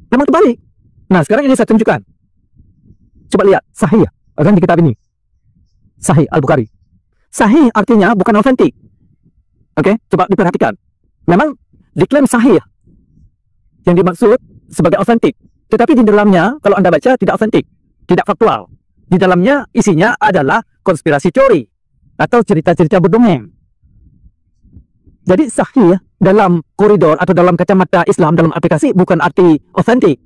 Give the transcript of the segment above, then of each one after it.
Memang terbalik. Nah, sekarang ini saya tunjukkan. Coba lihat, sahih kan di kitab ini. Sahih Al-Bukhari. Sahih artinya bukan otentik. Oke, coba diperhatikan. Memang diklaim sahih yang dimaksud sebagai otentik. Tetapi di dalamnya, kalau Anda baca, tidak otentik, tidak faktual. Di dalamnya isinya adalah konspirasi teori atau cerita-cerita berdongeng. Jadi sahih dalam koridor atau dalam kacamata Islam, dalam aplikasi, bukan arti otentik.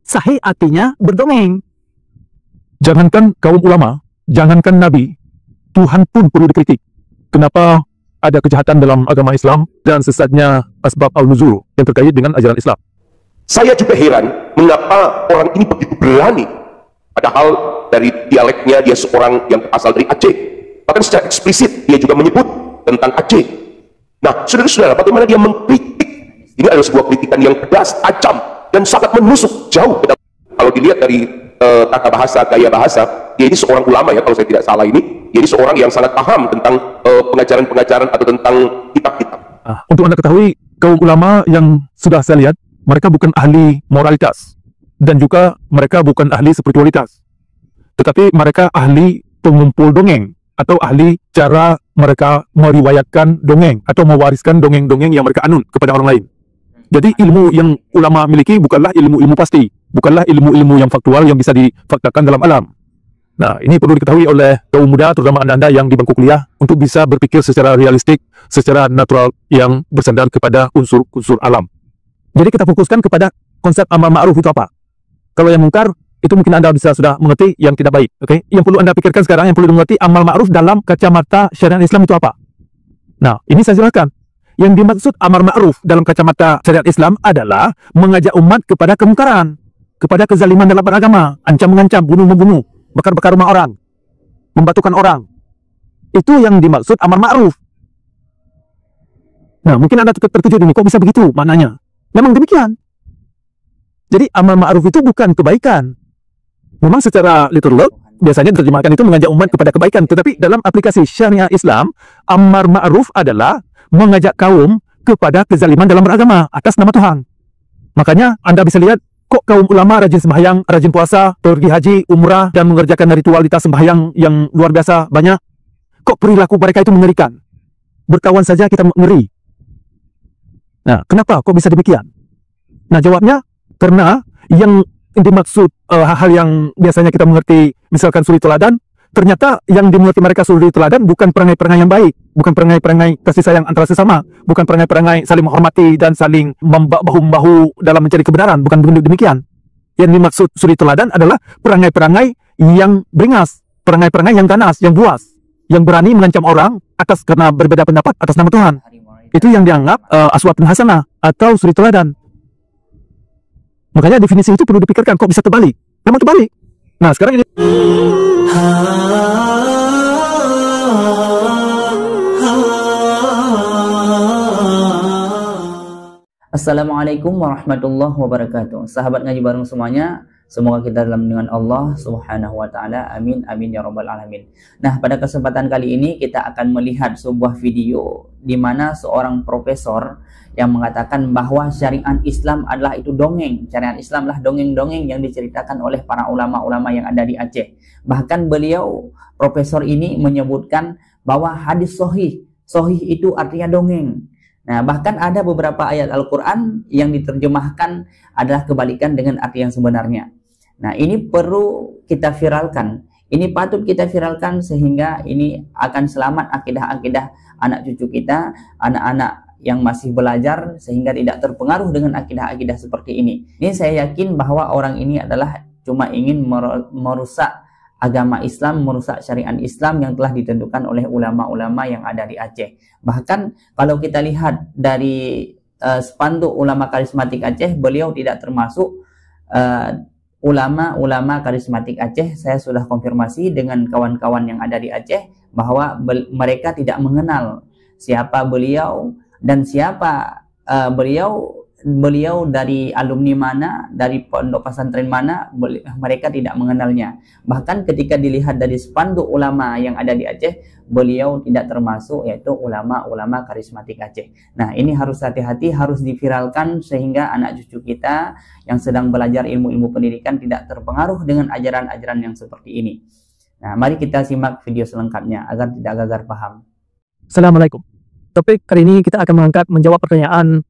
Sahih artinya berdongeng. Jangankan kaum ulama, jangankan Nabi, Tuhan pun perlu dikritik. Kenapa ada kejahatan dalam agama Islam dan sesatnya asbab al-nuzul yang terkait dengan ajaran Islam? Saya juga heran mengapa orang ini begitu berani, padahal dari dialeknya dia seorang yang berasal dari Aceh. Bahkan secara eksplisit dia juga menyebut tentang Aceh. Nah, saudara-saudara, bagaimana dia mengkritik? Ini adalah sebuah kritikan yang pedas, tajam, dan sangat menusuk jauh ke dalam. Kalau dilihat dari tata bahasa, gaya bahasa, dia ini seorang ulama ya, kalau saya tidak salah ini. Dia ini seorang yang sangat paham tentang pengajaran-pengajaran atau tentang kitab-kitab. Untuk Anda ketahui, kaum ulama yang sudah saya lihat, mereka bukan ahli moralitas. Dan juga mereka bukan ahli spiritualitas. Tetapi mereka ahli pengumpul dongeng. Atau ahli cara mereka meriwayatkan dongeng. Atau mewariskan dongeng-dongeng yang mereka anut kepada orang lain. Jadi ilmu yang ulama miliki bukanlah ilmu-ilmu pasti. Bukanlah ilmu-ilmu yang faktual yang bisa difaktakan dalam alam. Nah, ini perlu diketahui oleh kaum muda, terutama anda-anda yang di bangku kuliah, untuk bisa berpikir secara realistik, secara natural, yang bersandar kepada unsur-unsur alam. Jadi kita fokuskan kepada konsep amar ma'ruf itu apa. Kalau yang mungkar, itu mungkin anda bisa sudah mengerti yang tidak baik. Oke? Yang perlu anda pikirkan sekarang, yang perlu mengerti amar ma'ruf dalam kacamata syariat Islam itu apa. Nah, ini saya jelaskan. Yang dimaksud amar ma'ruf dalam kacamata syariat Islam adalah mengajak umat kepada kemungkaran, kepada kezaliman dalam beragama, ancam-mengancam, bunuh-membunuh, bakar-bakar rumah orang, membatukan orang. Itu yang dimaksud amar ma'ruf. Nah, mungkin anda terkejut ini, kok bisa begitu maknanya? Memang demikian. Jadi amar ma'ruf itu bukan kebaikan. Memang secara liturg biasanya diterjemahkan itu mengajak umat kepada kebaikan, tetapi dalam aplikasi syariah Islam, amar ma'ruf adalah mengajak kaum kepada kezaliman dalam beragama atas nama Tuhan. Makanya anda bisa lihat, kok kaum ulama rajin sembahyang, rajin puasa, pergi haji, umrah, dan mengerjakan ritualitas sembahyang yang luar biasa banyak. Kok perilaku mereka itu mengerikan? Berkawan saja kita ngeri. Nah, kenapa? Kok bisa demikian? Nah, jawabnya, karena yang dimaksud hal-hal yang biasanya kita mengerti, misalkan suri teladan, ternyata yang dimengerti mereka suri teladan bukan perangai-perangai yang baik, bukan perangai-perangai kasih sayang antara sesama, bukan perangai-perangai saling menghormati dan saling bahu-membahu dalam mencari kebenaran, bukan demikian. Yang dimaksud suri teladan adalah perangai-perangai yang beringas, perangai-perangai yang ganas, yang buas, yang berani mengancam orang atas karena berbeda pendapat atas nama Tuhan. Itu yang dianggap aswatun hasanah atau suri teladan. Makanya definisi itu perlu dipikirkan, kok bisa terbalik? Memang terbalik. Nah, sekarang ini Assalamualaikum warahmatullahi wabarakatuh. Sahabat ngaji bareng semuanya, semoga kita dalam lindungan Allah Subhanahu wa taala. Amin amin ya rabbal alamin. Nah, pada kesempatan kali ini kita akan melihat sebuah video di mana seorang profesor yang mengatakan bahwa syariat Islam adalah itu dongeng. Syariat Islam adalah dongeng-dongeng yang diceritakan oleh para ulama-ulama yang ada di Aceh. Bahkan beliau, profesor ini menyebutkan bahwa hadis sahih. Sahih itu artinya dongeng. Nah, bahkan ada beberapa ayat Al-Quran yang diterjemahkan adalah kebalikan dengan arti yang sebenarnya. Nah, ini perlu kita viralkan. Ini patut kita viralkan sehingga ini akan selamat akidah-akidah anak cucu kita, anak-anak yang masih belajar, sehingga tidak terpengaruh dengan akidah-akidah seperti ini. Ini saya yakin bahwa orang ini adalah cuma ingin merusak agama Islam, merusak syariat Islam yang telah ditentukan oleh ulama-ulama yang ada di Aceh. Bahkan kalau kita lihat dari spanduk ulama karismatik Aceh, beliau tidak termasuk ulama-ulama karismatik Aceh. Saya sudah konfirmasi dengan kawan-kawan yang ada di Aceh bahwa mereka tidak mengenal siapa beliau dan siapa beliau beliau dari alumni mana, dari pondok pesantren mana, mereka tidak mengenalnya. Bahkan ketika dilihat dari spanduk ulama yang ada di Aceh, beliau tidak termasuk yaitu ulama-ulama karismatik Aceh. Nah, ini harus hati-hati, harus diviralkan sehingga anak cucu kita yang sedang belajar ilmu-ilmu pendidikan tidak terpengaruh dengan ajaran-ajaran yang seperti ini. Nah, mari kita simak video selengkapnya agar tidak gagal paham. Assalamualaikum. Topik kali ini kita akan menjawab pertanyaan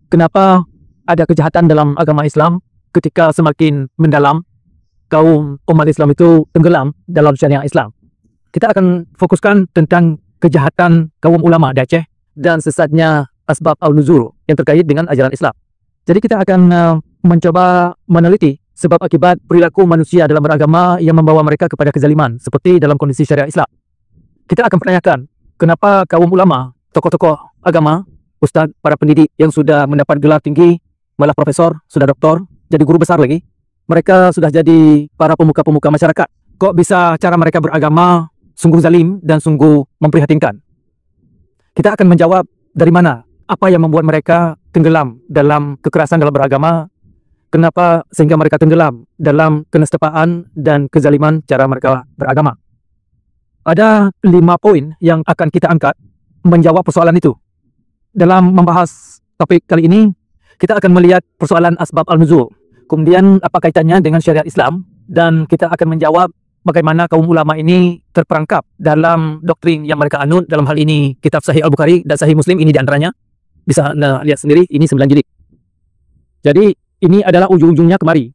kenapa ada kejahatan dalam agama Islam ketika semakin mendalam kaum umat Islam itu tenggelam dalam syariat Islam. Kita akan fokuskan tentang kejahatan kaum ulama di Aceh dan sesatnya asbab al-nuzul yang terkait dengan ajaran Islam. Jadi kita akan mencoba meneliti sebab akibat perilaku manusia dalam beragama yang membawa mereka kepada kezaliman seperti dalam kondisi syariat Islam. Kita akan pertanyakan kenapa kaum ulama, tokoh-tokoh agama, ustaz, para pendidik yang sudah mendapat gelar tinggi, malah profesor, sudah doktor, jadi guru besar lagi, mereka sudah jadi para pemuka-pemuka masyarakat. Kok bisa cara mereka beragama sungguh zalim dan sungguh memprihatinkan? Kita akan menjawab dari mana, apa yang membuat mereka tenggelam dalam kekerasan dalam beragama, kenapa sehingga mereka tenggelam dalam kenestapaan dan kezaliman cara mereka beragama. Ada 5 poin yang akan kita angkat menjawab persoalan itu. Dalam membahas topik kali ini, kita akan melihat persoalan asbab al-nuzul. Kemudian apa kaitannya dengan syariat Islam, dan kita akan menjawab bagaimana kaum ulama ini terperangkap dalam doktrin yang mereka anut. Dalam hal ini kitab Sahih Al-Bukhari dan Sahih Muslim ini diantaranya. Bisa Anda lihat sendiri, ini 9 jilid. Jadi ini adalah ujung-ujungnya kemari.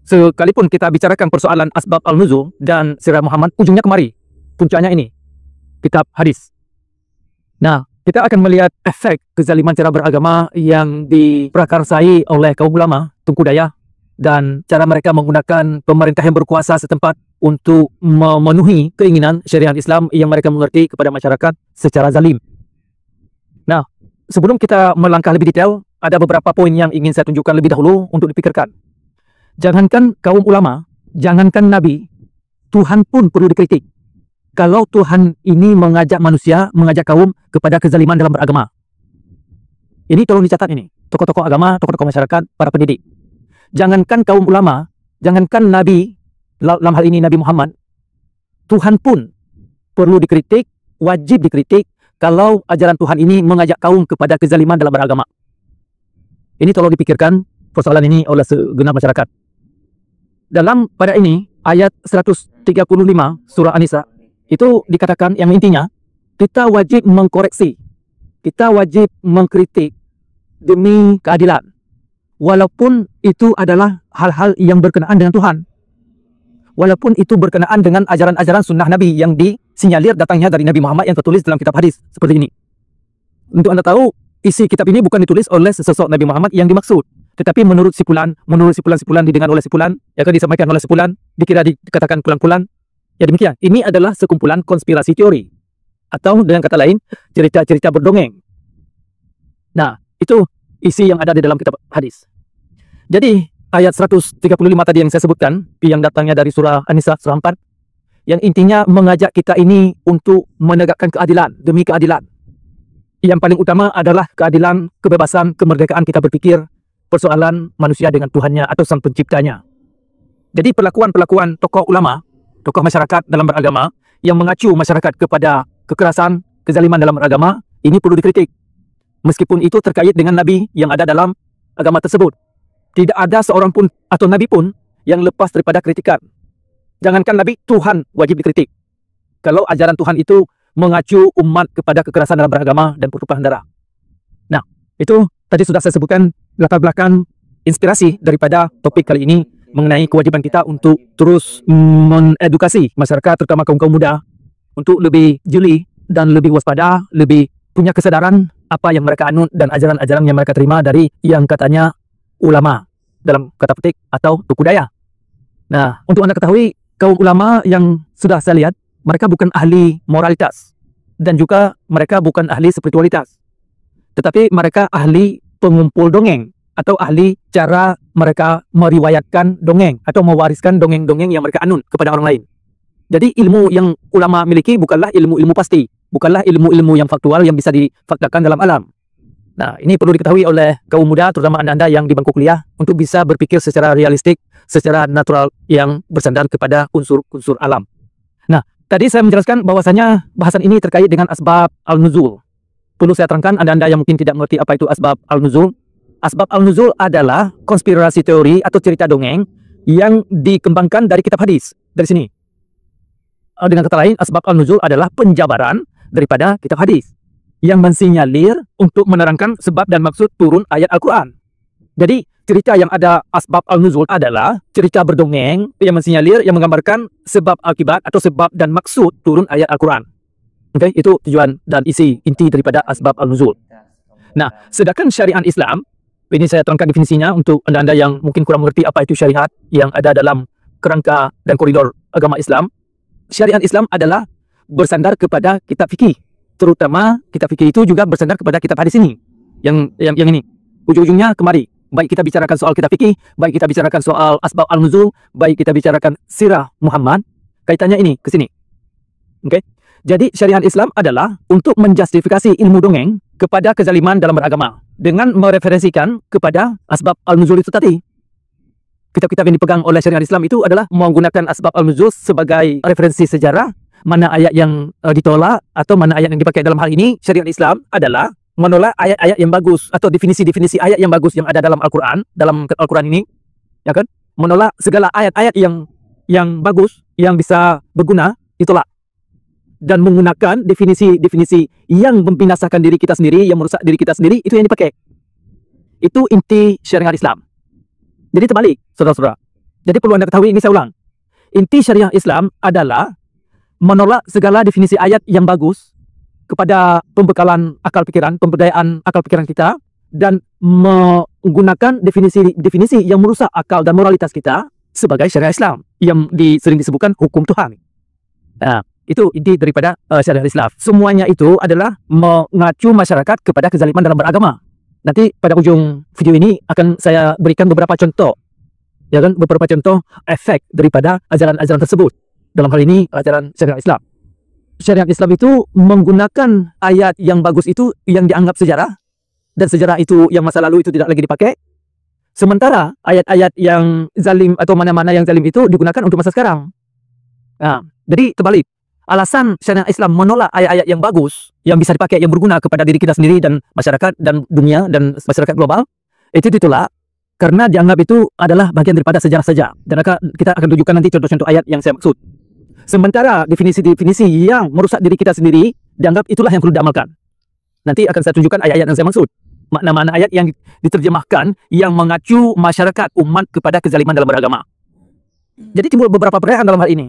Sekalipun kita bicarakan persoalan asbab al-nuzul dan sirah Muhammad, ujungnya kemari. Puncaknya ini, kitab hadis. Nah, kita akan melihat efek kezaliman cara beragama yang diprakarsai oleh kaum ulama Tunku Dayak dan cara mereka menggunakan pemerintah yang berkuasa setempat untuk memenuhi keinginan syariat Islam yang mereka mengerti kepada masyarakat secara zalim. Nah, sebelum kita melangkah lebih detail, ada beberapa poin yang ingin saya tunjukkan lebih dahulu untuk dipikirkan. Jangankan kaum ulama, jangankan Nabi, Tuhan pun perlu dikritik. Kalau Tuhan ini mengajak manusia, mengajak kaum kepada kezaliman dalam beragama. Ini tolong dicatat ini. Tokoh-tokoh agama, tokoh-tokoh masyarakat, para pendidik. Jangankan kaum ulama, jangankan Nabi, dalam hal ini Nabi Muhammad, Tuhan pun perlu dikritik, wajib dikritik kalau ajaran Tuhan ini mengajak kaum kepada kezaliman dalam beragama. Ini tolong dipikirkan persoalan ini oleh segenap masyarakat. Dalam pada ini, ayat 135 surah An-Nisa, itu dikatakan yang intinya, kita wajib mengkoreksi, kita wajib mengkritik demi keadilan. Walaupun itu adalah hal-hal yang berkenaan dengan Tuhan. Walaupun itu berkenaan dengan ajaran-ajaran sunnah Nabi yang disinyalir datangnya dari Nabi Muhammad yang tertulis dalam kitab hadis seperti ini. Untuk Anda tahu, isi kitab ini bukan ditulis oleh sesosok Nabi Muhammad yang dimaksud. Tetapi menurut sipulan didengar oleh sipulan, yang akan disampaikan oleh sipulan, dikira dikatakan pulang-pulang. Ya demikian, ini adalah sekumpulan konspirasi teori. Atau dengan kata lain, cerita-cerita berdongeng. Nah, itu isi yang ada di dalam kitab hadis. Jadi, ayat 135 tadi yang saya sebutkan, yang datangnya dari surah An-Nisa, surah 4, yang intinya mengajak kita ini untuk menegakkan keadilan, demi keadilan. Yang paling utama adalah keadilan, kebebasan, kemerdekaan kita berpikir, persoalan manusia dengan Tuhannya atau Sang Penciptanya. Jadi, perlakuan-perlakuan tokoh ulama, tokoh masyarakat dalam beragama yang mengacu masyarakat kepada kekerasan, kezaliman dalam beragama, ini perlu dikritik. Meskipun itu terkait dengan Nabi yang ada dalam agama tersebut. Tidak ada seorang pun atau Nabi pun yang lepas daripada kritikan. Jangankan Nabi, Tuhan wajib dikritik. Kalau ajaran Tuhan itu mengacu umat kepada kekerasan dalam beragama dan pertumpahan darah. Nah, itu tadi sudah saya sebutkan latar belakang inspirasi daripada topik kali ini, mengenai kewajiban kita untuk terus mengedukasi masyarakat, terutama kaum muda, untuk lebih jeli dan lebih waspada, lebih punya kesadaran apa yang mereka anut dan ajaran-ajaran yang mereka terima dari yang katanya ulama, dalam kata petik, atau Tunku Dayak. Nah, untuk Anda ketahui, kaum ulama yang sudah saya lihat, mereka bukan ahli moralitas, dan juga mereka bukan ahli spiritualitas, tetapi mereka ahli pengumpul dongeng, atau ahli cara mereka meriwayatkan dongeng atau mewariskan dongeng-dongeng yang mereka anut kepada orang lain. Jadi ilmu yang ulama miliki bukanlah ilmu-ilmu pasti, bukanlah ilmu-ilmu yang faktual yang bisa difaktakan dalam alam. Nah, ini perlu diketahui oleh kaum muda, terutama anda-anda yang di bangku kuliah, untuk bisa berpikir secara realistik, secara natural, yang bersandar kepada unsur-unsur alam. Nah, tadi saya menjelaskan bahwasanya bahasan ini terkait dengan asbab al-nuzul. Perlu saya terangkan anda-anda yang mungkin tidak mengerti apa itu asbab al-nuzul. Asbab al-nuzul adalah konspirasi teori atau cerita dongeng yang dikembangkan dari kitab hadis. Dari sini. Dengan kata lain, asbab al-nuzul adalah penjabaran daripada kitab hadis yang mensinyalir untuk menerangkan sebab dan maksud turun ayat Al-Quran. Jadi, cerita yang ada asbab al-nuzul adalah cerita berdongeng yang mensinyalir, yang menggambarkan sebab akibat atau sebab dan maksud turun ayat Al-Quran. Oke, itu tujuan dan isi inti daripada asbab al-nuzul. Nah, sedangkan syariat Islam, ini saya terangkan definisinya untuk anda-anda yang mungkin kurang mengerti apa itu syariat yang ada dalam kerangka dan koridor agama Islam. Syariat Islam adalah bersandar kepada kitab fikih. Terutama kitab fikih itu juga bersandar kepada kitab hadis ini. Yang ini. Ujung-ujungnya kemari. Baik kita bicarakan soal kitab fikih, baik kita bicarakan soal asbab al-nuzul, baik kita bicarakan sirah Muhammad, kaitannya ini ke sini. Oke. Jadi syariat Islam adalah untuk menjustifikasi ilmu dongeng kepada kezaliman dalam beragama dengan mereferensikan kepada asbab al-nuzul itu tadi. Kitab-kitab yang dipegang oleh syariat Islam itu adalah menggunakan asbab al-nuzul sebagai referensi sejarah. Mana ayat yang ditolak atau mana ayat yang dipakai dalam hal ini, syariat Islam adalah menolak ayat-ayat yang bagus atau definisi-definisi ayat yang bagus yang ada dalam Al-Quran, ini, ya kan? Menolak segala ayat-ayat yang bagus, yang bisa berguna, ditolak. Dan menggunakan definisi-definisi yang membinasakan diri kita sendiri, yang merusak diri kita sendiri, itu yang dipakai. Itu inti syariat Islam. Jadi terbalik, saudara-saudara. Jadi perlu anda ketahui, ini saya ulang. Inti syariat Islam adalah menolak segala definisi ayat yang bagus kepada pembekalan akal pikiran, pemberdayaan akal pikiran kita, dan menggunakan definisi-definisi yang merusak akal dan moralitas kita sebagai syariat Islam yang sering disebutkan hukum Tuhan. Nah, itu inti daripada syariat Islam. Semuanya itu adalah mengacu masyarakat kepada kezaliman dalam beragama. Nanti pada ujung video ini akan saya berikan beberapa contoh, ya kan, beberapa contoh efek daripada ajaran-ajaran tersebut. Dalam hal ini ajaran syariat Islam. Syariat Islam itu menggunakan ayat yang bagus itu yang dianggap sejarah, dan sejarah itu yang masa lalu itu tidak lagi dipakai. Sementara ayat-ayat yang zalim atau mana-mana yang zalim itu digunakan untuk masa sekarang. Nah, jadi terbalik. Alasan syariat Islam menolak ayat-ayat yang bagus, yang bisa dipakai, yang berguna kepada diri kita sendiri dan masyarakat dan dunia dan masyarakat global, itu ditolak karena dianggap itu adalah bagian daripada sejarah saja. Dan kita akan tunjukkan nanti contoh-contoh ayat yang saya maksud. Sementara definisi-definisi yang merusak diri kita sendiri dianggap itulah yang perlu diamalkan. Nanti akan saya tunjukkan ayat-ayat yang saya maksud. Makna-makna ayat yang diterjemahkan yang mengacu masyarakat umat kepada kezaliman dalam beragama. Jadi timbul beberapa pertanyaan dalam hal ini.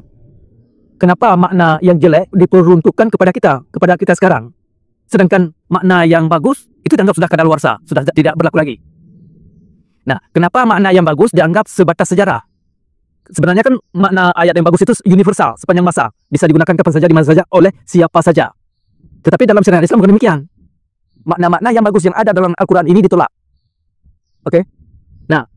Kenapa makna yang jelek diperuntukkan kepada kita sekarang? Sedangkan makna yang bagus itu dianggap sudah kadaluarsa, sudah tidak berlaku lagi. Nah, kenapa makna yang bagus dianggap sebatas sejarah? Sebenarnya kan makna ayat yang bagus itu universal, sepanjang masa. Bisa digunakan kapan saja, di mana saja, oleh siapa saja. Tetapi dalam syariat Islam bukan demikian. Makna-makna yang bagus yang ada dalam Al-Quran ini ditolak. Oke? Nah,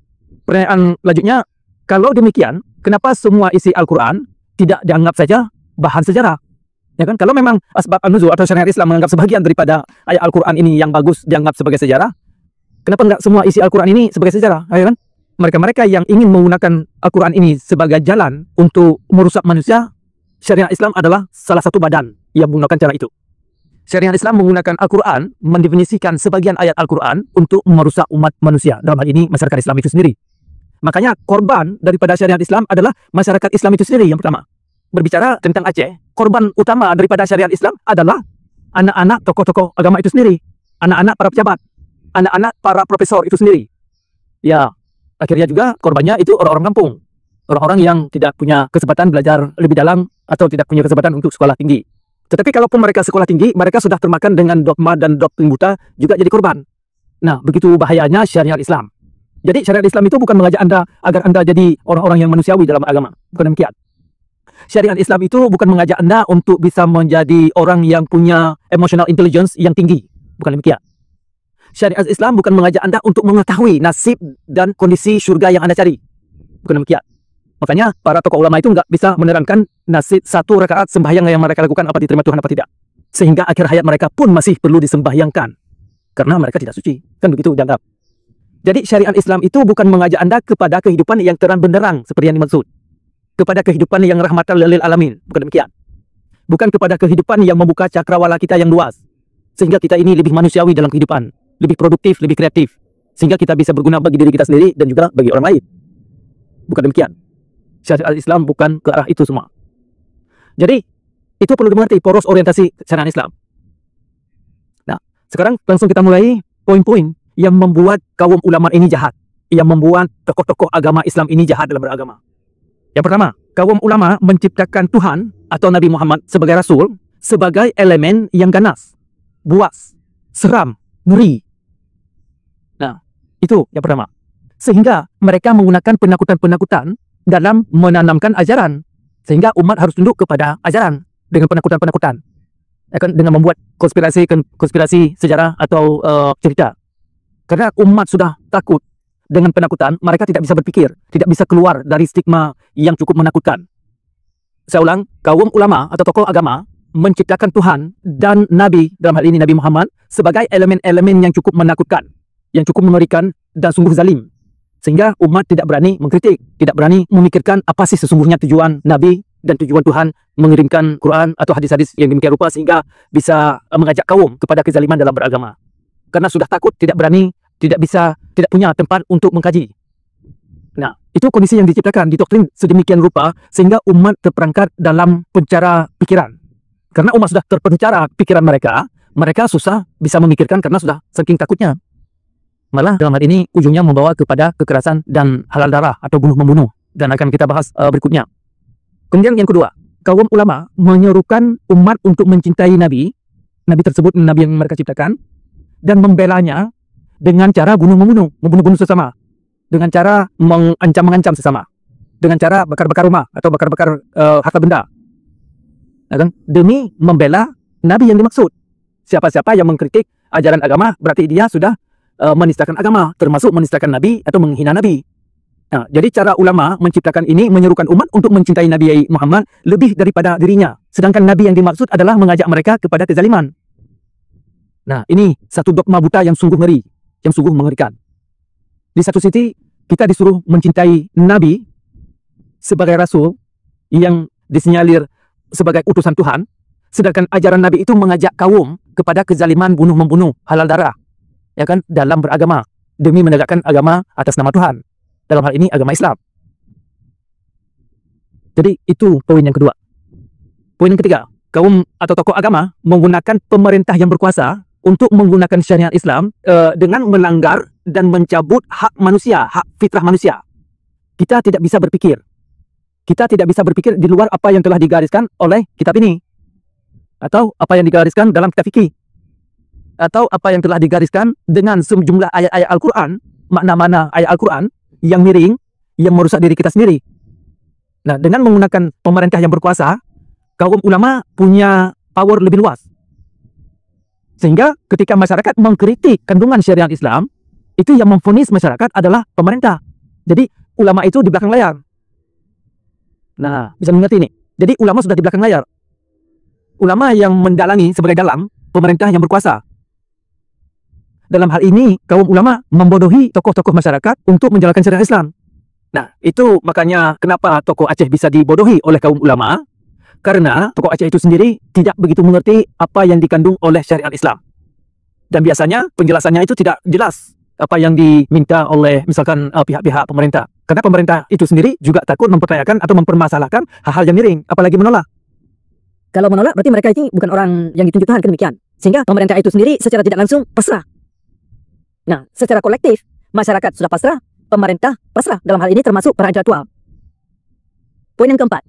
pertanyaan lanjutnya, kalau demikian, kenapa semua isi Al-Quran tidak dianggap saja bahan sejarah? Ya kan? Kalau memang asbab an-nuzul atau syariat Islam menganggap sebagian daripada ayat Al-Quran ini yang bagus dianggap sebagai sejarah, kenapa enggak semua isi Al-Quran ini sebagai sejarah? Ya kan? Mereka-mereka yang ingin menggunakan Al-Quran ini sebagai jalan untuk merusak manusia, syariat Islam adalah salah satu badan yang menggunakan cara itu. Syariat Islam menggunakan Al-Quran mendefinisikan sebagian ayat Al-Quran untuk merusak umat manusia. Dalam hal ini masyarakat Islam itu sendiri. Makanya korban daripada syariat Islam adalah masyarakat Islam itu sendiri yang pertama. Berbicara tentang Aceh, korban utama daripada syariat Islam adalah anak-anak tokoh-tokoh agama itu sendiri. Anak-anak para pejabat, anak-anak para profesor itu sendiri. Ya, akhirnya juga korbannya itu orang-orang kampung. Orang-orang yang tidak punya kesempatan belajar lebih dalam atau tidak punya kesempatan untuk sekolah tinggi. Tetapi kalaupun mereka sekolah tinggi, mereka sudah termakan dengan dogma dan doktrin buta, juga jadi korban. Nah, begitu bahayanya syariat Islam. Jadi syariat Islam itu bukan mengajak Anda agar Anda jadi orang-orang yang manusiawi dalam agama. Bukan demikian. Syariat Islam itu bukan mengajak Anda untuk bisa menjadi orang yang punya emotional intelligence yang tinggi. Bukan demikian. Syariat Islam bukan mengajak Anda untuk mengetahui nasib dan kondisi surga yang Anda cari. Bukan demikian. Makanya para tokoh ulama itu nggak bisa menerangkan nasib satu rakaat sembahyang yang mereka lakukan apa diterima Tuhan apa tidak. Sehingga akhir hayat mereka pun masih perlu disembahyangkan. karena mereka tidak suci. Kan begitu dianggap. Jadi syariat Islam itu bukan mengajak Anda kepada kehidupan yang terang benderang seperti yang dimaksud. Kepada kehidupan yang rahmatan lil alamin, bukan demikian. Bukan kepada kehidupan yang membuka cakrawala kita yang luas, sehingga kita ini lebih manusiawi dalam kehidupan, lebih produktif, lebih kreatif, sehingga kita bisa berguna bagi diri kita sendiri dan juga bagi orang lain. Bukan demikian. Syariat Islam bukan ke arah itu semua. Jadi, itu perlu dimengerti poros orientasi syariat Islam. Nah, sekarang langsung kita mulai poin-poin yang membuat kaum ulama ini jahat, yang membuat tokoh-tokoh agama Islam ini jahat dalam beragama. Yang pertama, kaum ulama menciptakan Tuhan atau Nabi Muhammad sebagai Rasul sebagai elemen yang ganas, buas, seram, ngeri. Nah, itu yang pertama. Sehingga mereka menggunakan penakutan-penakutan dalam menanamkan ajaran. Sehingga umat harus tunduk kepada ajaran dengan penakutan-penakutan. Dengan membuat konspirasi sejarah atau cerita. Karena umat sudah takut dengan penakutan, mereka tidak bisa berpikir, tidak bisa keluar dari stigma yang cukup menakutkan. Saya ulang, kaum ulama atau tokoh agama menciptakan Tuhan dan Nabi, dalam hal ini Nabi Muhammad, sebagai elemen-elemen yang cukup menakutkan, yang cukup mengerikan dan sungguh zalim. Sehingga umat tidak berani mengkritik, tidak berani memikirkan apa sih sesungguhnya tujuan Nabi dan tujuan Tuhan mengirimkan Quran atau hadis-hadis yang demikian rupa sehingga bisa mengajak kaum kepada kezaliman dalam beragama. Karena sudah takut, tidak berani, tidak punya tempat untuk mengkaji. Nah, itu kondisi yang diciptakan, didoktrin sedemikian rupa sehingga umat terperangkap dalam penjara pikiran. Karena umat sudah terpenjara pikiran mereka susah bisa memikirkan karena sudah saking takutnya. Malah dalam hal ini ujungnya membawa kepada kekerasan dan halal darah atau bunuh-membunuh. Dan akan kita bahas berikutnya. Kemudian yang kedua, kaum ulama menyerukan umat untuk mencintai Nabi tersebut, Nabi yang mereka ciptakan, dan membelanya dengan cara membunuh sesama, dengan cara mengancam sesama, dengan cara bakar-bakar rumah atau bakar-bakar harta benda, demi membela Nabi yang dimaksud. Siapa-siapa yang mengkritik ajaran agama berarti dia sudah menistakan agama, termasuk menistakan Nabi atau menghina Nabi. Nah, jadi cara ulama menciptakan ini menyerukan umat untuk mencintai Nabi Muhammad lebih daripada dirinya, sedangkan Nabi yang dimaksud adalah mengajak mereka kepada kezaliman. Nah, ini satu dogma buta yang sungguh ngeri, yang sungguh mengerikan. Di satu sisi, kita disuruh mencintai Nabi sebagai Rasul yang disinyalir sebagai utusan Tuhan, sedangkan ajaran Nabi itu mengajak kaum kepada kezaliman, bunuh-membunuh, halal darah, ya kan, dalam beragama, demi menegakkan agama atas nama Tuhan. Dalam hal ini agama Islam. Jadi, itu poin yang kedua. Poin yang ketiga, kaum atau tokoh agama menggunakan pemerintah yang berkuasa untuk menggunakan syariat Islam dengan melanggar dan mencabut hak manusia, hak fitrah manusia. Kita tidak bisa berpikir. Kita tidak bisa berpikir di luar apa yang telah digariskan oleh kitab ini. Atau apa yang digariskan dalam kitab fikih. Atau apa yang telah digariskan dengan sejumlah ayat-ayat Al-Quran, makna-makna ayat Al-Quran yang miring, yang merusak diri kita sendiri. Nah, dengan menggunakan pemerintah yang berkuasa, kaum ulama punya power lebih luas. Sehingga ketika masyarakat mengkritik kandungan syariat Islam, itu yang memvonis masyarakat adalah pemerintah. Jadi ulama itu di belakang layar. Nah, bisa mengerti ini. Jadi ulama sudah di belakang layar. Ulama yang mendalangi sebagai dalang pemerintah yang berkuasa. Dalam hal ini, kaum ulama membodohi tokoh-tokoh masyarakat untuk menjalankan syariat Islam. Nah, itu makanya kenapa tokoh Aceh bisa dibodohi oleh kaum ulama. Karena tokoh Aceh itu sendiri tidak begitu mengerti apa yang dikandung oleh syariat Islam. Dan biasanya penjelasannya itu tidak jelas apa yang diminta oleh misalkan pihak-pihak pemerintah. Karena pemerintah itu sendiri juga takut mempertanyakan atau mempermasalahkan hal-hal yang miring, apalagi menolak. Kalau menolak berarti mereka ini bukan orang yang ditunjuk Tuhan, demikian. Sehingga pemerintah itu sendiri secara tidak langsung pasrah. Nah, secara kolektif masyarakat sudah pasrah, pemerintah pasrah. Dalam hal ini termasuk para intelektual. Poin yang keempat,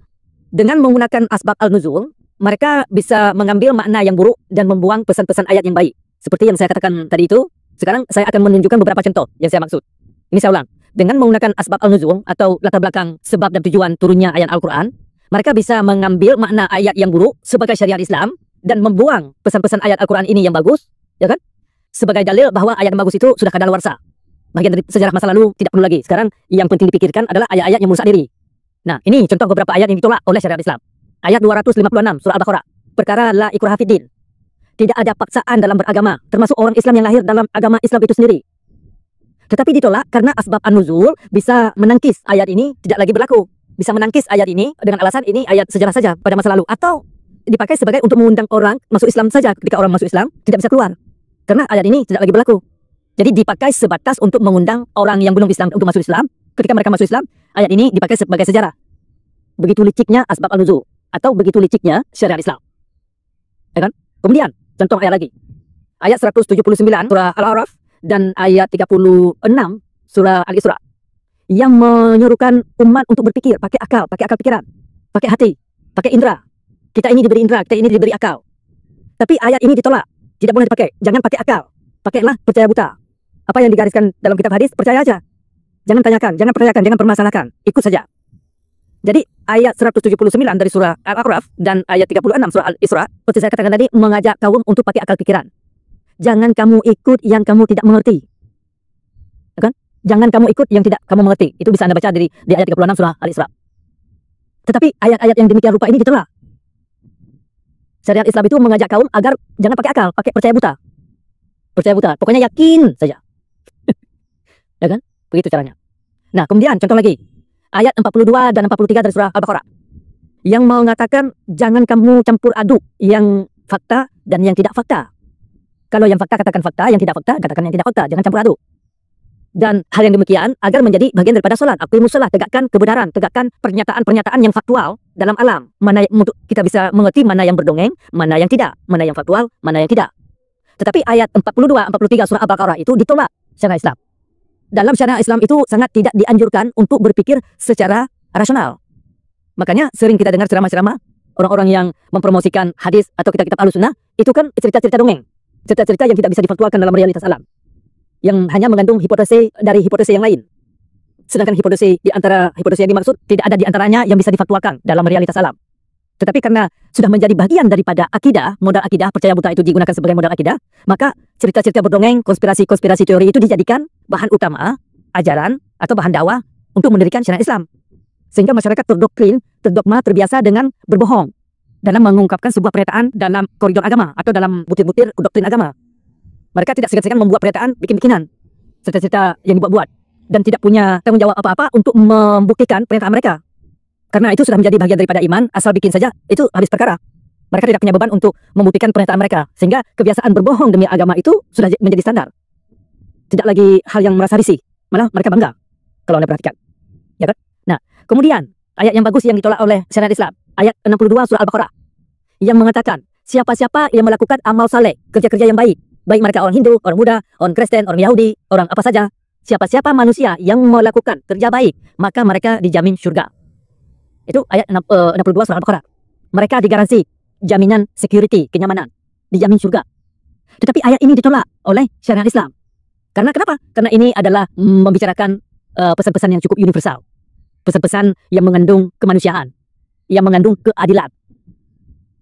dengan menggunakan asbab al-nuzul, mereka bisa mengambil makna yang buruk dan membuang pesan-pesan ayat yang baik. Seperti yang saya katakan tadi itu, sekarang saya akan menunjukkan beberapa contoh yang saya maksud. Ini saya ulang. Dengan menggunakan asbab al-nuzul atau latar belakang sebab dan tujuan turunnya ayat Al-Quran, mereka bisa mengambil makna ayat yang buruk sebagai syariat Islam dan membuang pesan-pesan ayat Al-Quran ini yang bagus, ya kan? Sebagai dalil bahwa ayat yang bagus itu sudah kadaluarsa. Bagian dari sejarah masa lalu tidak perlu lagi. Sekarang yang penting dipikirkan adalah ayat-ayat yang merusak diri. Nah, ini contoh beberapa ayat yang ditolak oleh syariat Islam. Ayat 256 surah Al-Baqarah. Perkara la ikraha fiddin. tidak ada paksaan dalam beragama, termasuk orang Islam yang lahir dalam agama Islam itu sendiri. Tetapi ditolak karena asbab an-nuzul bisa menangkis ayat ini tidak lagi berlaku. Bisa menangkis ayat ini dengan alasan ini ayat sejarah saja pada masa lalu. Atau dipakai sebagai untuk mengundang orang masuk Islam saja. Ketika orang masuk Islam tidak bisa keluar. Karena ayat ini tidak lagi berlaku. Jadi dipakai sebatas untuk mengundang orang yang belum Islam untuk masuk Islam. Ketika mereka masuk Islam, ayat ini dipakai sebagai sejarah. Begitu liciknya asbab an-nuzul. Atau begitu liciknya syariat Islam. Ya kan? Kemudian, contoh ayat lagi. Ayat 179 surah Al-A'raf dan ayat 36 surah Al-Isra yang menyuruhkan umat untuk berpikir pakai akal pikiran, pakai hati, pakai indera. Kita ini diberi indera, kita ini diberi akal. Tapi ayat ini ditolak, tidak boleh dipakai. Jangan pakai akal, pakailah percaya buta. Apa yang digariskan dalam kitab hadis, percaya aja. Jangan tanyakan, jangan pertanyakan, jangan permasalahkan, ikut saja. Jadi ayat 179 dari surah Al-A'raf dan ayat 36 surah Al-Isra, seperti saya katakan tadi, mengajak kaum untuk pakai akal pikiran. Jangan kamu ikut yang kamu tidak mengerti. Ya kan? Jangan kamu ikut yang tidak kamu mengerti. Itu bisa Anda baca di ayat 36 surah Al-Isra. Tetapi ayat-ayat yang demikian rupa ini ditolak. Syariat Islam itu mengajak kaum agar jangan pakai akal, pakai percaya buta. Percaya buta, pokoknya yakin saja. Ya kan? Begitu caranya. Nah, kemudian contoh lagi. Ayat 42 dan 43 dari surah Al-Baqarah. Yang mengatakan jangan kamu campur aduk yang fakta dan yang tidak fakta. Kalau yang fakta katakan fakta, yang tidak fakta katakan yang tidak fakta. Jangan campur aduk. Dan hal yang demikian agar menjadi bagian daripada salat. Aqimus shalah, tegakkan kebenaran, tegakkan pernyataan-pernyataan yang faktual dalam alam. Mana untuk kita bisa mengerti mana yang berdongeng, mana yang tidak, mana yang faktual, mana yang tidak. Tetapi ayat 42, 43 surah Al-Baqarah itu ditolak syariat Islam. Dalam syariat Islam itu sangat tidak dianjurkan untuk berpikir secara rasional. Makanya sering kita dengar ceramah-ceramah orang-orang yang mempromosikan hadis atau kitab-kitab Ahlussunnah itu kan cerita-cerita dongeng. Cerita-cerita yang tidak bisa difaktualkan dalam realitas alam. Yang hanya mengandung hipotese dari hipotese yang lain. Sedangkan hipotese di antara hipotese yang dimaksud tidak ada di antaranya yang bisa difaktualkan dalam realitas alam. Tetapi karena sudah menjadi bagian daripada akidah, modal akidah, percaya buta itu digunakan sebagai modal akidah, maka cerita-cerita berdongeng, konspirasi-konspirasi teori itu dijadikan bahan utama, ajaran, atau bahan dakwah untuk mendirikan syariat Islam. Sehingga masyarakat terdoktrin, terdogma, terbiasa dengan berbohong dalam mengungkapkan sebuah pernyataan dalam koridor agama atau dalam butir-butir doktrin agama. Mereka tidak segan-segan membuat pernyataan bikin-bikinan, cerita-cerita yang dibuat-buat, dan tidak punya tanggung jawab apa-apa untuk membuktikan pernyataan mereka. Karena itu sudah menjadi bagian daripada iman, asal bikin saja, itu habis perkara. Mereka tidak punya beban untuk membuktikan pernyataan mereka. Sehingga kebiasaan berbohong demi agama itu sudah menjadi standar. Tidak lagi hal yang merasa risih, malah mereka bangga. Kalau Anda perhatikan. Ya kan? Nah, kemudian ayat yang bagus yang ditolak oleh syariat Islam. Ayat 62 surah Al-Baqarah. Yang mengatakan, siapa-siapa yang melakukan amal saleh, kerja-kerja yang baik. Baik mereka orang Hindu, orang Buddha, orang Kristen, orang Yahudi, orang apa saja. Siapa-siapa manusia yang melakukan kerja baik, maka mereka dijamin syurga. Itu ayat 62 surah Al-Baqarah. Mereka digaransi jaminan security, kenyamanan, dijamin surga. Tetapi ayat ini ditolak oleh syariat Islam. Karena kenapa? Karena ini adalah membicarakan pesan-pesan yang cukup universal. Pesan-pesan yang mengandung kemanusiaan, yang mengandung keadilan.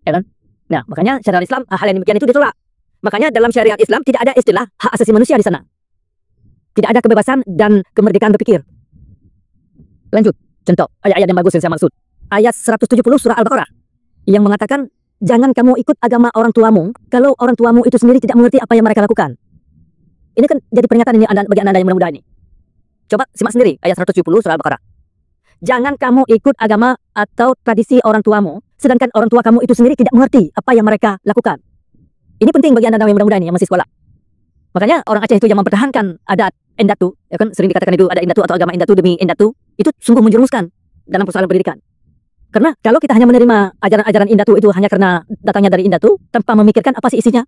Ya kan? Nah, makanya syariat Islam hal yang demikian itu ditolak. Makanya dalam syariat Islam tidak ada istilah hak asasi manusia di sana. Tidak ada kebebasan dan kemerdekaan berpikir. Lanjut. Contoh, ayat-ayat yang bagus yang saya maksud. Ayat 170 surah Al-Baqarah. Yang mengatakan, jangan kamu ikut agama orang tuamu, kalau orang tuamu itu sendiri tidak mengerti apa yang mereka lakukan. Ini kan jadi pernyataan ini bagi anda yang muda-muda ini. Coba simak sendiri, ayat 170 surah Al-Baqarah. Jangan kamu ikut agama atau tradisi orang tuamu, sedangkan orang tua kamu itu sendiri tidak mengerti apa yang mereka lakukan. Ini penting bagi anda yang muda-muda ini, yang masih sekolah. Makanya orang Aceh itu yang mempertahankan adat Endatu, ya kan sering dikatakan itu ada Endatu atau agama Endatu demi Endatu, itu sungguh menjerumuskan dalam persoalan pendidikan. Karena kalau kita hanya menerima ajaran-ajaran Endatu itu hanya karena datangnya dari Endatu tanpa memikirkan apa sih isinya.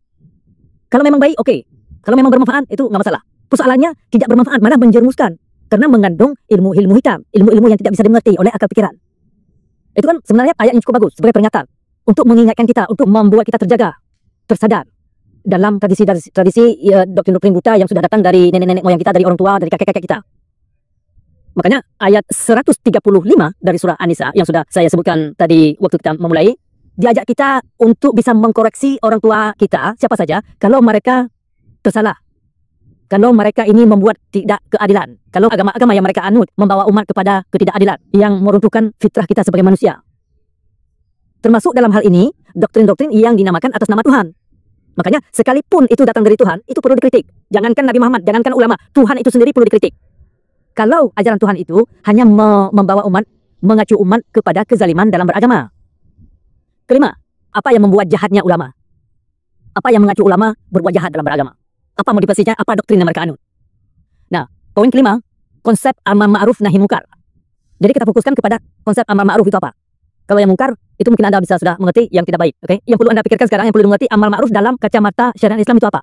Kalau memang baik, oke. Kalau memang bermanfaat, itu nggak masalah. Persoalannya tidak bermanfaat, malah menjerumuskan karena mengandung ilmu-ilmu hitam, ilmu-ilmu yang tidak bisa dimengerti oleh akal pikiran. Itu kan sebenarnya ayat yang cukup bagus sebagai peringatan untuk mengingatkan kita, untuk membuat kita terjaga, tersadar dalam tradisi doktrin-doktrin buta yang sudah datang dari nenek-nenek moyang kita, dari orang tua, dari kakek-kakek kita. Makanya ayat 135 dari surah An-Nisa yang sudah saya sebutkan tadi waktu kita memulai, diajak kita untuk bisa mengkoreksi orang tua kita, siapa saja, kalau mereka tersalah. Kalau mereka ini membuat tidak keadilan. Kalau agama-agama yang mereka anut membawa umat kepada ketidakadilan yang meruntuhkan fitrah kita sebagai manusia. Termasuk dalam hal ini, doktrin-doktrin yang dinamakan atas nama Tuhan. Makanya sekalipun itu datang dari Tuhan, itu perlu dikritik. Jangankan Nabi Muhammad, jangankan ulama, Tuhan itu sendiri perlu dikritik. Kalau ajaran Tuhan itu hanya membawa umat, mengacu umat kepada kezaliman dalam beragama. Kelima, apa yang membuat jahatnya ulama? Apa yang mengacu ulama berbuat jahat dalam beragama? Apa motivasinya? Apa doktrin yang mereka anut? Nah, poin kelima, konsep amar ma'ruf nahi mungkar. Jadi kita fokuskan kepada konsep amar ma'ruf itu apa? Kalau yang mungkar, itu mungkin Anda bisa sudah mengerti yang tidak baik. Oke? Yang perlu Anda pikirkan sekarang, yang perlu mengerti amar ma'ruf dalam kacamata syariat Islam itu apa?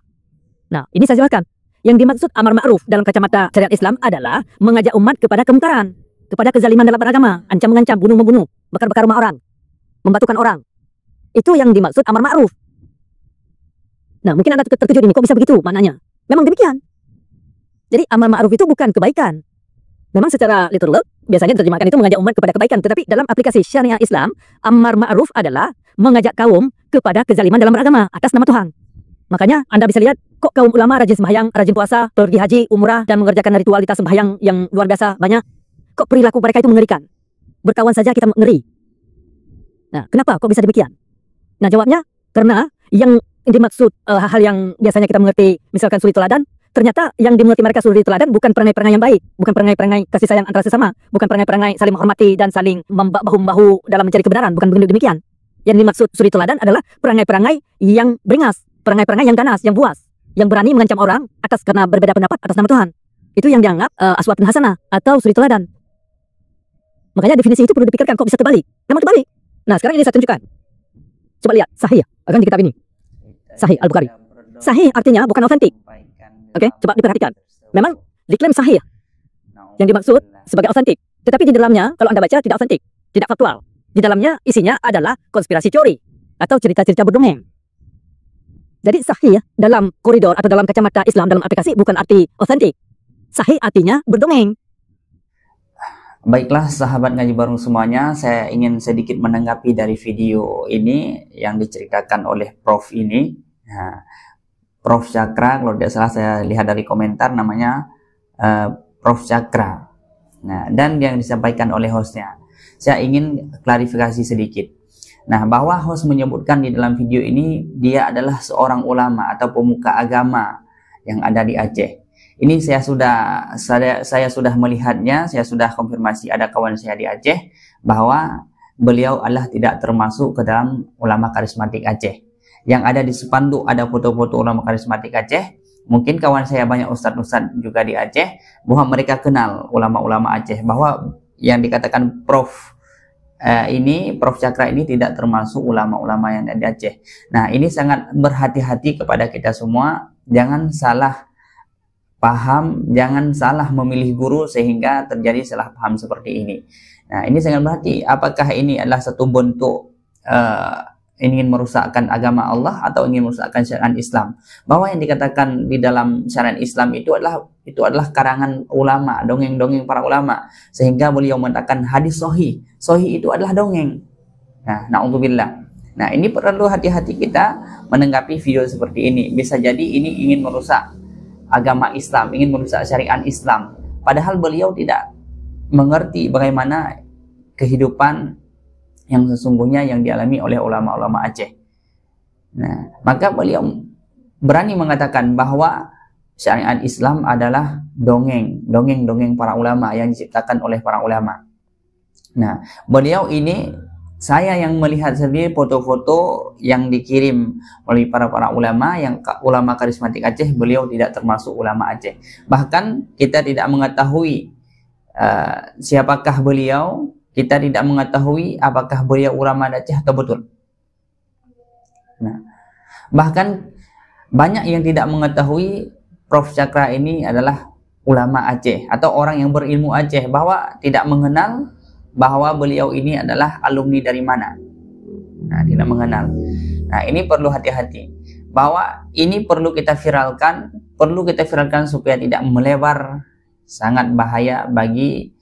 Nah, ini saya jelaskan. Yang dimaksud amar ma'ruf dalam kacamata syariat Islam adalah mengajak umat kepada kemungkaran, kepada kezaliman dalam beragama, ancam-mengancam, bunuh-membunuh, bakar-bakar rumah orang, membatukan orang. Itu yang dimaksud amar ma'ruf. Nah, mungkin Anda terkejut ini, kok bisa begitu maknanya? Memang demikian. Jadi amar ma'ruf itu bukan kebaikan. Memang secara literal biasanya diterjemahkan itu mengajak umat kepada kebaikan, tetapi dalam aplikasi syariat Islam, amar ma'ruf adalah mengajak kaum kepada kezaliman dalam beragama atas nama Tuhan. Makanya Anda bisa lihat, kok kaum ulama rajin sembahyang, rajin puasa, pergi haji, umrah, dan mengerjakan ritualitas sembahyang yang luar biasa banyak. Kok perilaku mereka itu mengerikan? Berkawan saja kita ngeri. Nah, kenapa kok bisa demikian? Nah, jawabnya karena yang dimaksud hal-hal yang biasanya kita mengerti, misalkan suri teladan, ternyata yang dimengerti mereka suri teladan bukan perangai-perangai yang baik, bukan perangai-perangai kasih sayang antara sesama, bukan perangai-perangai saling menghormati dan saling bahu-membahu dalam mencari kebenaran, bukan demikian. Yang dimaksud suri teladan adalah perangai-perangai yang beringas, perangai-perangai yang ganas, yang buas, yang berani mengancam orang atas karena berbeda pendapat atas nama Tuhan. Itu yang dianggap aswatun hasanah atau suri teladan. Makanya definisi itu perlu dipikirkan, kok bisa terbalik? Memang terbalik. Nah, sekarang ini saya tunjukkan. Coba lihat, sahih akan di kitab ini. Sahih Al-Bukhari. Sahih artinya bukan otentik. Oke, coba diperhatikan. Memang diklaim sahih yang dimaksud sebagai otentik, tetapi di dalamnya kalau Anda baca tidak otentik, tidak faktual. Di dalamnya isinya adalah konspirasi teori atau cerita-cerita berdongeng. Jadi sahih dalam koridor atau dalam kacamata Islam dalam aplikasi bukan arti otentik. Sahih artinya berdongeng. Baiklah sahabat ngaji bareng semuanya, saya ingin sedikit menanggapi dari video ini yang diceritakan oleh Prof ini. Nah, Prof Cakra, kalau tidak salah saya lihat dari komentar namanya Prof Cakra. Nah, dan yang disampaikan oleh hostnya, saya ingin klarifikasi sedikit. Nah, bahwa host menyebutkan di dalam video ini dia adalah seorang ulama atau pemuka agama yang ada di Aceh. Ini saya sudah melihatnya, saya sudah konfirmasi ada kawan saya di Aceh bahwa beliau adalah tidak termasuk ke dalam ulama karismatik Aceh. Yang ada di spanduk ada foto-foto ulama karismatik Aceh. Mungkin kawan saya banyak ustadz-ustadz juga di Aceh bahwa mereka kenal ulama-ulama Aceh, bahwa yang dikatakan Prof Cakra ini tidak termasuk ulama-ulama yang ada di Aceh. Nah, ini sangat berhati-hati kepada kita semua, jangan salah paham, jangan salah memilih guru sehingga terjadi salah paham seperti ini. Nah, ini sangat berarti apakah ini adalah satu bentuk ingin merusakkan agama Allah atau ingin merusakkan syariat Islam? Bahwa yang dikatakan di dalam syariat Islam itu adalah karangan ulama, dongeng-dongeng para ulama, sehingga beliau mengatakan hadis sahih. Sahih itu adalah dongeng. Nah, na'udzubillah. Nah, ini perlu hati-hati kita menanggapi video seperti ini. Bisa jadi ini ingin merusak agama Islam, ingin merusak syariat Islam. Padahal beliau tidak mengerti bagaimana kehidupan yang sesungguhnya yang dialami oleh ulama-ulama Aceh. Nah, maka beliau berani mengatakan bahwa syariat Islam adalah dongeng para ulama yang diciptakan oleh para ulama. Nah, beliau ini saya yang melihat sendiri foto-foto yang dikirim oleh para ulama, yang ulama karismatik Aceh, beliau tidak termasuk ulama Aceh. Bahkan kita tidak mengetahui siapakah beliau. Kita tidak mengetahui apakah beliau ulama Aceh atau betul. Nah, bahkan banyak yang tidak mengetahui Prof Cakra ini adalah ulama Aceh atau orang yang berilmu Aceh, bahwa tidak mengenal bahwa beliau ini adalah alumni dari mana. Nah, tidak mengenal. Nah, ini perlu hati-hati. Bahwa ini perlu kita viralkan supaya tidak melebar, sangat bahaya bagi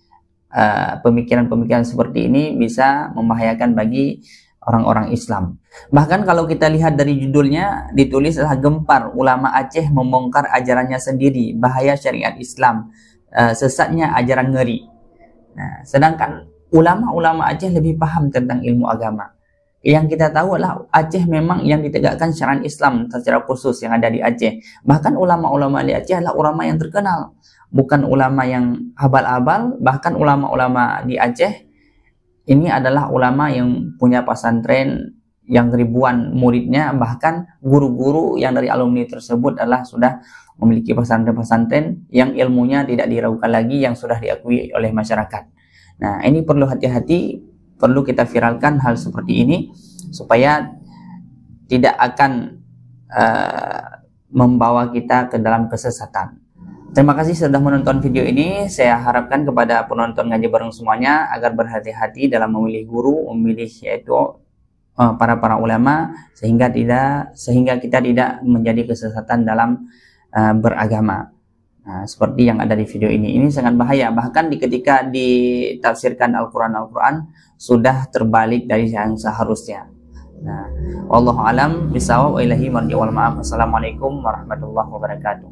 pemikiran-pemikiran seperti ini, bisa membahayakan bagi orang-orang Islam. Bahkan kalau kita lihat dari judulnya ditulis adalah gempar ulama Aceh membongkar ajarannya sendiri, bahaya syariat Islam, sesatnya ajaran ngeri. Nah, sedangkan ulama-ulama Aceh lebih paham tentang ilmu agama. Yang kita tahu adalah Aceh memang yang ditegakkan syariat Islam secara khusus yang ada di Aceh. Bahkan ulama-ulama di Aceh adalah ulama yang terkenal, bukan ulama yang abal-abal. Bahkan ulama-ulama di Aceh ini adalah ulama yang punya pesantren yang ribuan muridnya, bahkan guru-guru yang dari alumni tersebut adalah sudah memiliki pesantren-pesantren yang ilmunya tidak diragukan lagi, yang sudah diakui oleh masyarakat. Nah, ini perlu hati-hati, perlu kita viralkan hal seperti ini supaya tidak akan membawa kita ke dalam kesesatan. Terima kasih sudah menonton video ini. Saya harapkan kepada penonton ngaji bareng semuanya agar berhati-hati dalam memilih guru, memilih yaitu para ulama, sehingga kita tidak menjadi kesesatan dalam beragama. Nah, seperti yang ada di video ini sangat bahaya. Bahkan ketika ditafsirkan Al-Quran sudah terbalik dari yang seharusnya. Nah, wallahu alam bisawab, wa ilahi marji wal ma'af. Assalamualaikum warahmatullahi wabarakatuh.